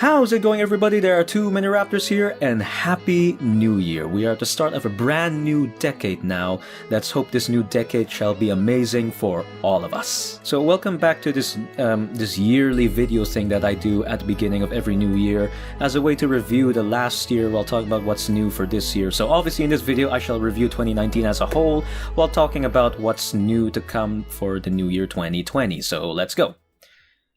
How's it going, everybody? There are Too Many Raptors here, and Happy New Year. We are at the start of a brand new decade now. Let's hope this new decade shall be amazing for all of us. So welcome back to this yearly video thing that I do at the beginning of every new year as a way to review the last year while talking about what's new for this year. So obviously in this video I shall review 2019 as a whole while talking about what's new to come for the new year 2020. So let's go.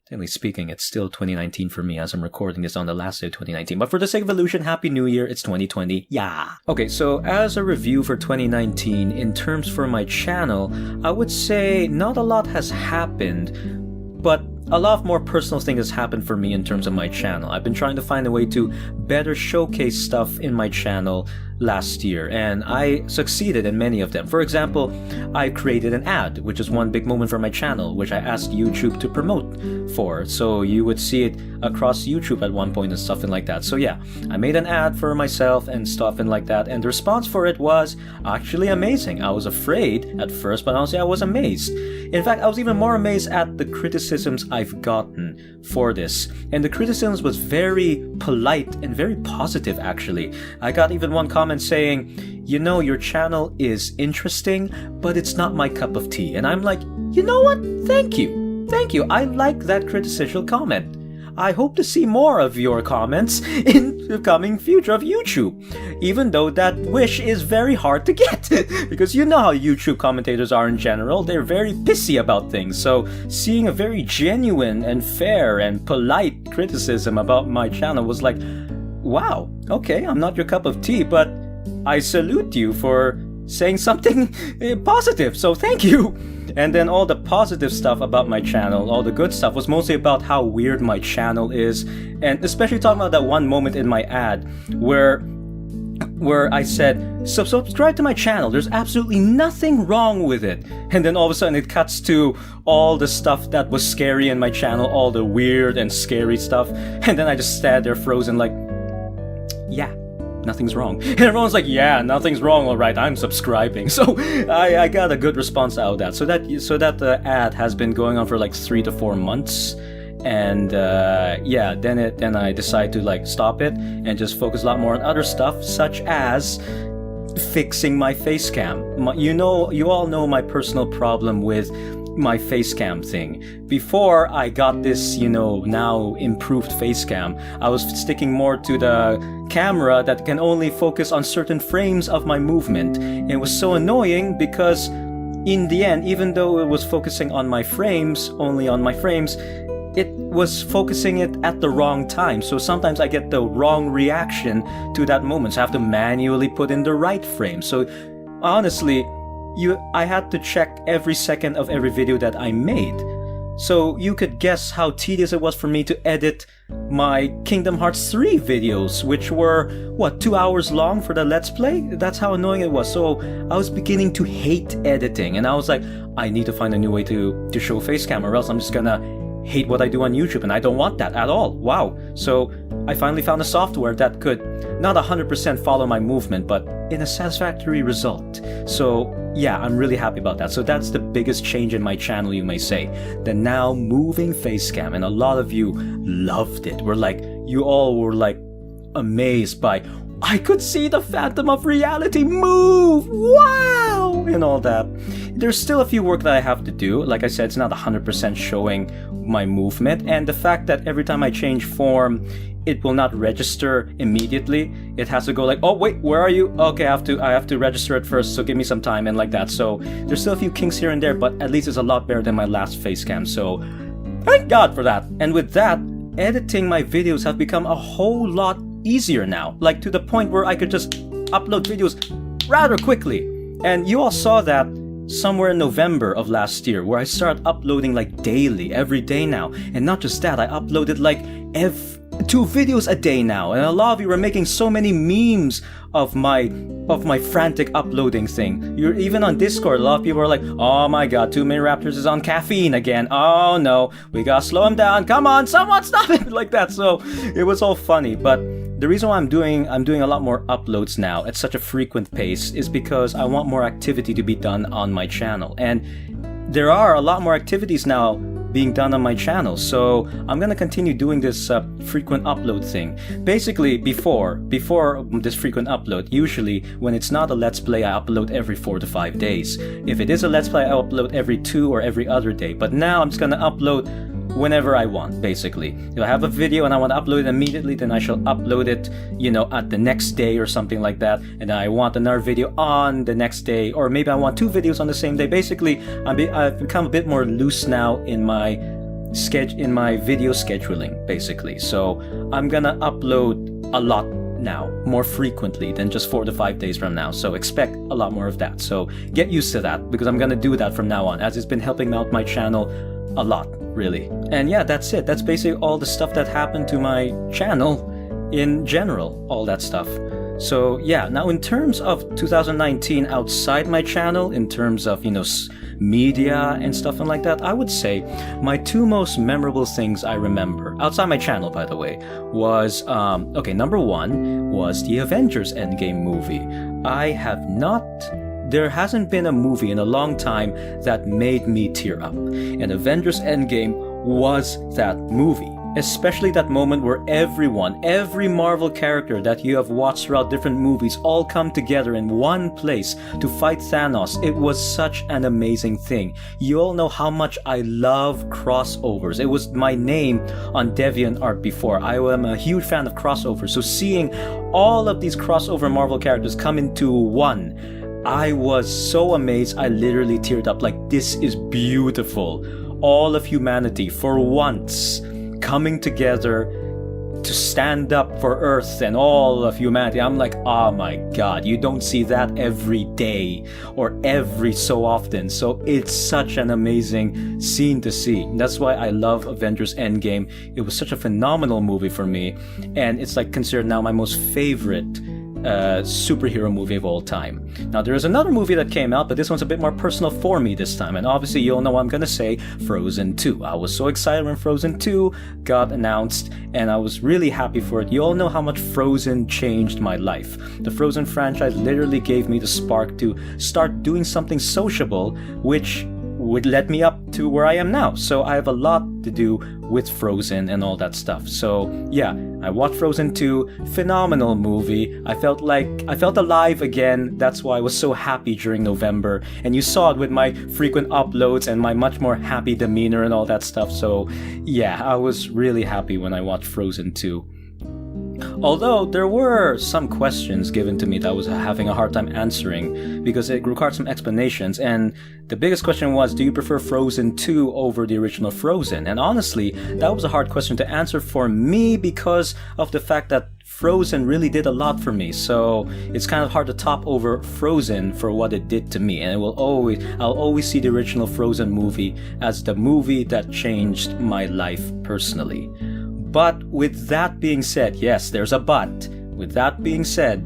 Technically speaking, it's still 2019 for me as I'm recording this on the last day of 2019. But for the sake of illusion, Happy New Year, it's 2020. Yeah! Okay, so as a review for 2019, in terms for my channel, I would say not a lot has happened, but a lot more personal things has happened for me in terms of my channel. I've been trying to find a way to better showcase stuff in my channel last year, and I succeeded in many of them. For example, I created an ad, which is one big moment for my channel, which I asked YouTube to promote for, so you would see it across YouTube at one point and stuff like that. So yeah, I made an ad for myself and stuff and like that, and the response for it was actually amazing. I was afraid at first, but honestly I was amazed. In fact, I was even more amazed at the criticisms I've gotten for this, and the criticisms was very polite and very positive actually. I got even one comment saying, you know, your channel is interesting, but it's not my cup of tea. And I'm like, you know what? Thank you. Thank you. I like that critical comment. I hope to see more of your comments in the coming future of YouTube, even though that wish is very hard to get, because you know how YouTube commentators are in general. They're very pissy about things, so seeing a very genuine and fair and polite criticism about my channel was like, wow, okay, I'm not your cup of tea, but I salute you for saying something positive, so thank you. And then all the positive stuff about my channel, all the good stuff, was mostly about how weird my channel is, and especially talking about that one moment in my ad where I said, subscribe to my channel, there's absolutely nothing wrong with it. And then all of a sudden it cuts to all the stuff that was scary in my channel, all the weird and scary stuff, and then I just stand there frozen like, yeah, nothing's wrong. And everyone's like, yeah, nothing's wrong, alright, I'm subscribing. So I got a good response out of that. So that ad has been going on for like 3 to 4 months. And yeah, then I decided to like stop it and just focus a lot more on other stuff, such as fixing my face cam. You all know my personal problem with my face cam thing. Before I got this, now improved face cam, I was sticking more to the camera that can only focus on certain frames of my movement. And it was so annoying because in the end, even though it was focusing on my frames, only on my frames, it was focusing it at the wrong time. So sometimes I get the wrong reaction to that moment. So I have to manually put in the right frame. So honestly, I had to check every second of every video that I made. So you could guess how tedious it was for me to edit my Kingdom Hearts 3 videos, which were, 2 hours long for the Let's Play? That's how annoying it was. So I was beginning to hate editing, and I was like, I need to find a new way to show face cam, or else I'm just gonna hate what I do on YouTube, and I don't want that at all. Wow. So I finally found a software that could not 100% follow my movement, but in a satisfactory result. So yeah, I'm really happy about that. So that's the biggest change in my channel, you may say. The now moving face cam, and a lot of you loved it. You all were like amazed by, I could see the Phantom of Reality move! Wow! And all that. There's still a few work that I have to do. Like I said, it's not 100% showing my movement, and the fact that every time I change form, it will not register immediately. It has to go like, oh wait, where are you? Okay, I have to register it first, so give me some time, and like that. So there's still a few kinks here and there, but at least it's a lot better than my last face cam, so thank God for that. And with that, editing my videos have become a whole lot easier now, like to the point where I could just upload videos rather quickly. And you all saw that somewhere in November of last year, where I started uploading like daily, every day now. And not just that, I uploaded like 2 videos a day now, and a lot of you were making so many memes of my frantic uploading thing. You're even on Discord, a lot of people are like, oh my god, Too Many Raptors is on caffeine again. Oh no, we gotta slow him down. Come on, someone stop it! Like that. So it was all funny, but the reason why I'm doing a lot more uploads now at such a frequent pace is because I want more activity to be done on my channel. And there are a lot more activities now being done on my channel. So I'm gonna continue doing this frequent upload thing. Basically, before this frequent upload, usually when it's not a Let's Play, I upload every 4 to 5 days. If it is a Let's Play, I upload every 2 or every other day. But now I'm just gonna upload whenever I want, basically. If I have a video and I want to upload it immediately, then I shall upload it, at the next day or something like that. And I want another video on the next day, or maybe I want 2 videos on the same day. Basically, I've become a bit more loose now in my video scheduling, basically. So I'm gonna upload a lot now, more frequently than just 4 to 5 days from now. So expect a lot more of that. So get used to that, because I'm gonna do that from now on, as it's been helping out my channel a lot, really. And yeah, that's it. That's basically all the stuff that happened to my channel in general, all that stuff. So yeah, now in terms of 2019 outside my channel, in terms of, media and stuff and like that, I would say my 2 most memorable things I remember, outside my channel by the way, was, number 1 was the Avengers Endgame movie. There hasn't been a movie in a long time that made me tear up. And Avengers Endgame was that movie. Especially that moment where every Marvel character that you have watched throughout different movies all come together in one place to fight Thanos. It was such an amazing thing. You all know how much I love crossovers. It was my name on DeviantArt before. I am a huge fan of crossovers. So seeing all of these crossover Marvel characters come into one, I was so amazed. I literally teared up. Like, this is beautiful. All of humanity, for once, coming together to stand up for Earth and all of humanity. I'm like, oh my god, you don't see that every day or every so often. So it's such an amazing scene to see. That's why I love Avengers Endgame. It was such a phenomenal movie for me, and it's like considered now my most favorite superhero movie of all time. Now there is another movie that came out, but this one's a bit more personal for me this time, and obviously you all know what I'm gonna say, Frozen 2. I was so excited when Frozen 2 got announced, and I was really happy for it. You all know how much Frozen changed my life. The Frozen franchise literally gave me the spark to start doing something sociable, which would lead me up to where I am now. So I have a lot to do with Frozen and all that stuff. So yeah, I watched Frozen 2, phenomenal movie. I felt alive again. That's why I was so happy during November. And you saw it with my frequent uploads and my much more happy demeanor and all that stuff. So yeah, I was really happy when I watched Frozen 2. Although there were some questions given to me that I was having a hard time answering because it required some explanations, and the biggest question was, do you prefer Frozen 2 over the original Frozen? And honestly, that was a hard question to answer for me because of the fact that Frozen really did a lot for me, so it's kind of hard to top over Frozen for what it did to me, and I'll always see the original Frozen movie as the movie that changed my life personally. But with that being said, yes, there's a but. With that being said,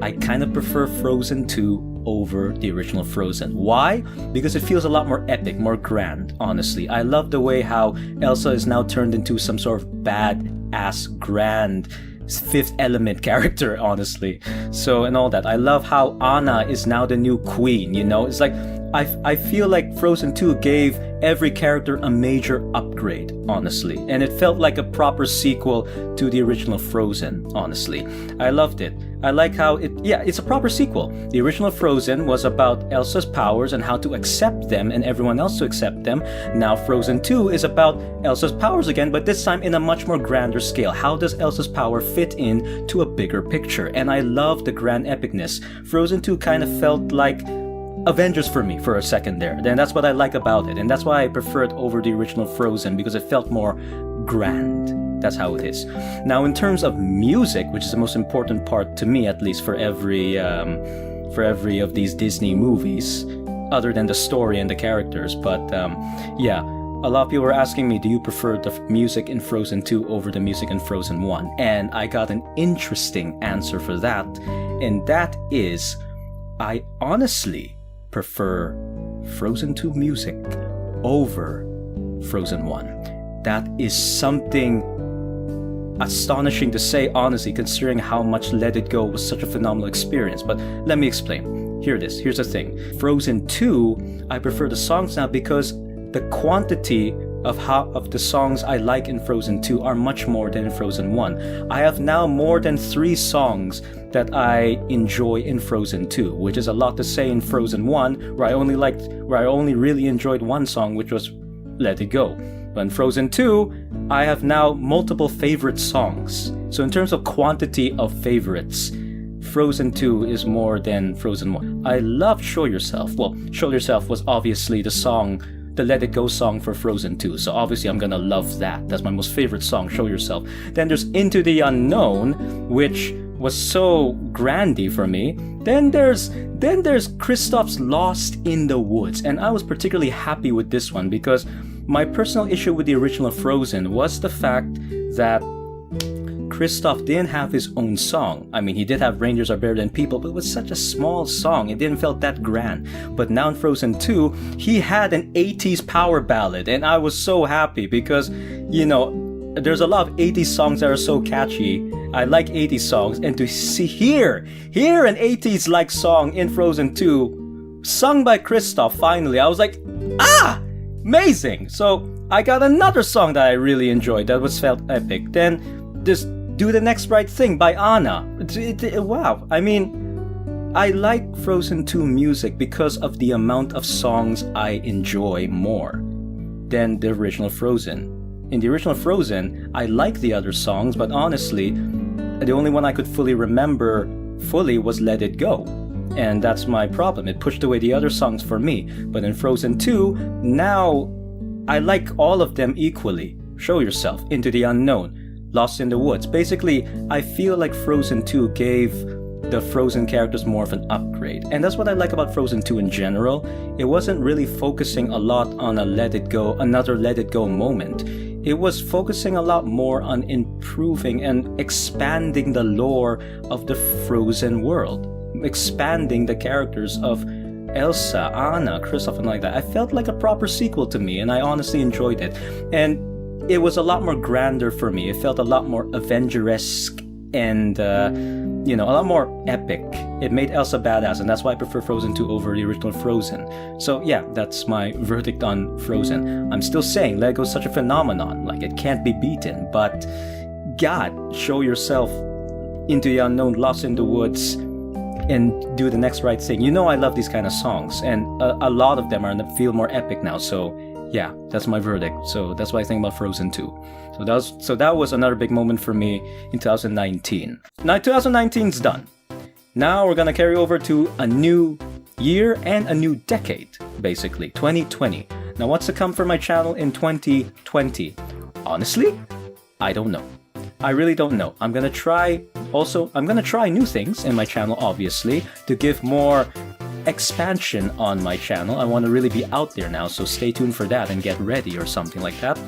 I kind of prefer Frozen 2 over the original Frozen. Why? Because it feels a lot more epic, more grand, honestly. I love the way how Elsa is now turned into some sort of badass, grand Fifth Element character, honestly. So, and all that. I love how Anna is now the new queen, It's like, I feel like Frozen 2 gave every character a major upgrade, honestly. And it felt like a proper sequel to the original Frozen, honestly. I loved it. I like how it's a proper sequel. The original Frozen was about Elsa's powers and how to accept them and everyone else to accept them. Now Frozen 2 is about Elsa's powers again, but this time in a much more grander scale. How does Elsa's power fit in to a bigger picture? And I love the grand epicness. Frozen 2 kind of felt like Avengers for me for a second there. Then that's what I like about it, and that's why I prefer it over the original Frozen, because it felt more grand. That's how it is. Now, in terms of music, which is the most important part to me, at least for every of these Disney movies, other than the story and the characters. But yeah, a lot of people were asking me, do you prefer the music in Frozen 2 over the music in Frozen 1? And I got an interesting answer for that, and that is, I honestly prefer Frozen 2 music over Frozen 1. That is something astonishing to say, honestly, considering how much Let It Go was such a phenomenal experience. But let me explain. Here it is. Here's the thing. Frozen 2, I prefer the songs now because the quantity of the songs I like in Frozen 2 are much more than in Frozen 1. I have now more than 3 songs that I enjoy in Frozen 2, which is a lot to say in Frozen 1, where I only really enjoyed one song, which was Let It Go. But in Frozen 2, I have now multiple favorite songs. So in terms of quantity of favorites, Frozen 2 is more than Frozen 1. I love Show Yourself. Well, Show Yourself was obviously the Let It Go song for Frozen 2. So obviously I'm gonna love that. That's my most favorite song, Show Yourself. Then there's Into the Unknown, which was so grandy for me. Then there's Kristoff's Lost in the Woods. And I was particularly happy with this one because my personal issue with the original Frozen was the fact that Kristoff didn't have his own song. I mean, he did have Rangers Are Better Than People, but it was such a small song. It didn't feel that grand. But now in Frozen 2, he had an 80s power ballad, and I was so happy because, you know, there's a lot of 80s songs that are so catchy. I like 80s songs, and to hear an 80s-like song in Frozen 2, sung by Kristoff finally, I was like, amazing! So I got another song that I really enjoyed that felt epic. Then this Do the Next Right Thing by Anna. Wow. I mean, I like Frozen 2 music because of the amount of songs I enjoy more than the original Frozen. In the original Frozen, I like the other songs, but honestly, the only one I could fully remember was Let It Go. And that's my problem. It pushed away the other songs for me. But in Frozen 2, now I like all of them equally. Show Yourself, Into the Unknown, Lost in the Woods. Basically, I feel like Frozen 2 gave the Frozen characters more of an upgrade. And that's what I like about Frozen 2 in general. It wasn't really focusing a lot on another Let It Go moment. It was focusing a lot more on improving and expanding the lore of the Frozen world. Expanding the characters of Elsa, Anna, Kristoff, and like that. I felt like a proper sequel to me, and I honestly enjoyed it. And it was a lot more grander for me. It felt a lot more Avenger-esque and, a lot more epic. It made Elsa badass, and that's why I prefer Frozen 2 over the original Frozen. So yeah, that's my verdict on Frozen. I'm still saying Let It Go is such a phenomenon. Like, it can't be beaten, but God, Show Yourself, Into the Unknown, Lost in the Woods, and Do the Next Right Thing. You know I love these kind of songs, and a lot of them feel more epic now, so yeah, that's my verdict. So that's what I think about Frozen 2. So that was another big moment for me in 2019. Now 2019's done. Now we're gonna carry over to a new year and a new decade, basically, 2020. Now what's to come for my channel in 2020? Honestly, I don't know. I really don't know. I'm gonna try new things in my channel, obviously, to give more expansion on my channel. I want to really be out there now, so stay tuned for that and get ready or something like that.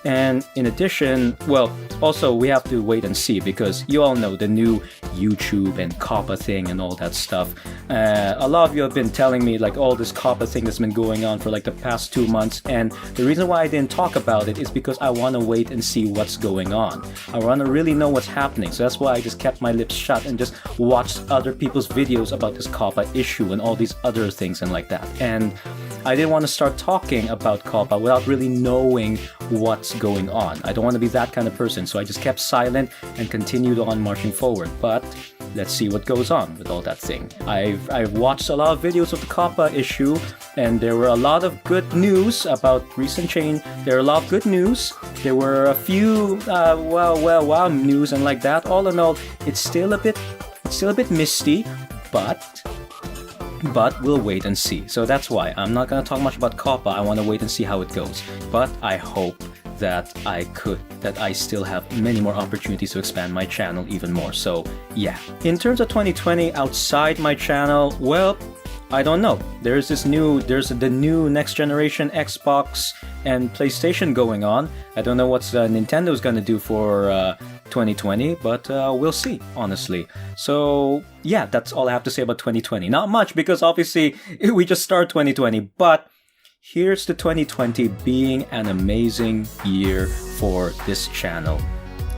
And in addition, well, also we have to wait and see, because you all know the new YouTube and COPPA thing and all that stuff. A lot of you have been telling me like all this COPPA thing that's been going on for like the past 2 months, and the reason why I didn't talk about it is because I want to wait and see what's going on. I want to really know what's happening, so that's why I just kept my lips shut and just watched other people's videos about this COPPA issue and all these other things and like that. And I didn't want to start talking about COPPA without really knowing what's going on. I don't want to be that kind of person, so I just kept silent and continued on marching forward. But let's see what goes on with all that thing. I've watched a lot of videos of the COPPA issue, and there were a lot of good news about recent change. There were a lot of good news. There were a few wow news and like that. All in all, it's still a bit misty, but we'll wait and see. So that's why I'm not going to talk much about COPPA. I want to wait and see how it goes. But I hope that I still have many more opportunities to expand my channel even more. So yeah. In terms of 2020 outside my channel, well, I don't know. There's the new next generation Xbox and PlayStation going on. I don't know what Nintendo's gonna do for 2020, but we'll see, honestly. So yeah, that's all I have to say about 2020. Not much, because obviously we just started 2020, but here's to 2020 being an amazing year for this channel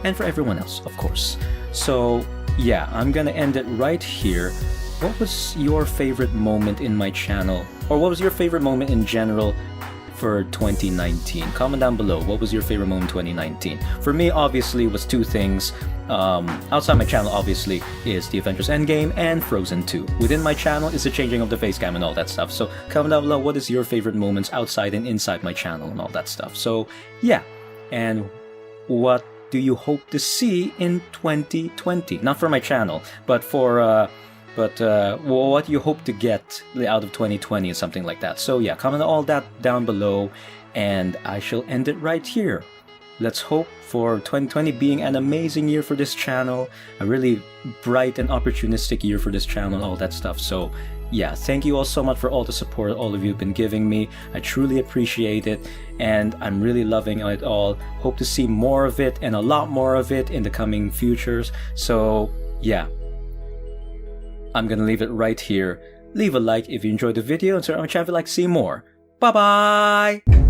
and for everyone else, of course. So yeah, I'm gonna end it right here. What was your favorite moment in my channel, or what was your favorite moment in general for 2019? Comment down below. What was your favorite moment in 2019? For me, obviously, it was two things. Outside my channel, obviously, is the Avengers Endgame and Frozen 2. Within my channel is the changing of the face cam and all that stuff. So comment down below, what is your favorite moments outside and inside my channel and all that stuff. So yeah, and what do you hope to see in 2020? Not for my channel, but for what you hope to get out of 2020 and something like that. So yeah, comment all that down below, and I shall end it right here. Let's hope for 2020 being an amazing year for this channel, a really bright and opportunistic year for this channel and all that stuff. So yeah, thank you all so much for all the support all of you have been giving me. I truly appreciate it, and I'm really loving it all. Hope to see more of it and a lot more of it in the coming futures. So yeah, I'm gonna leave it right here. Leave a like if you enjoyed the video and subscribe to my channel if you'd like to see more. Bye bye!